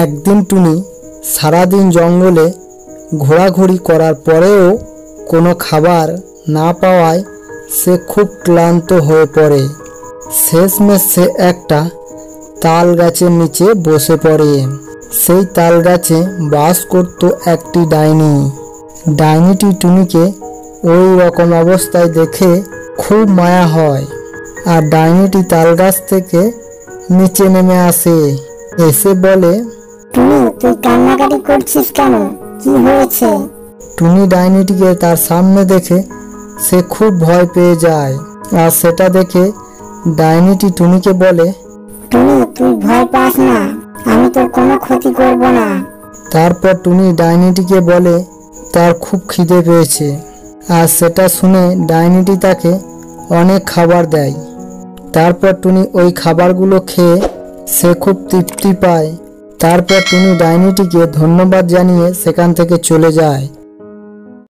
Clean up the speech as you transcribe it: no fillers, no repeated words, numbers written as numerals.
একদিন টুনি সারাদিন জঙ্গলে ঘোরাঘুরি করার পরেও কোনো খাবার না পাওয়ায় সে খুব ক্লান্ত হয়ে পড়ে। শেষমেশ সে একটা তাল গাছের নিচে বসে পড়ে। সেই তাল গাছে বাস করত একটি ডাইনি। ডাইনিটি টুনিকে ওই রকম অবস্থায় দেখে খুব মায়া হয়, আর ডাইনিটি তাল গাছ থেকে নিচে নেমে আসে। এসে বলে, টুনি, তুই কান্নাকাটি করছিস কেন? কি হয়েছে? টুনি ডাইনিটিকে তার সামনে দেখে সে খুব ভয় পেয়ে যায়। আর সেটা দেখে ডাইনিটি টুনিকে বলে, টুনি, তুই ভয় পাস না, আমি তোর কোনো ক্ষতি করব না। তারপর টুনি ডাইনিটিকে বলে তার খুব খিদে পেয়েছে। আর সেটা শুনে ডাইনিটি তাকে অনেক খাবার দেয়। তারপর টুনি ওই খাবারগুলো খেয়ে সে খুব তৃপ্তি পায়। তারপর টুনি ডাইনিটিকে ধন্যবাদ জানিয়ে সেখান থেকে চলে যায়।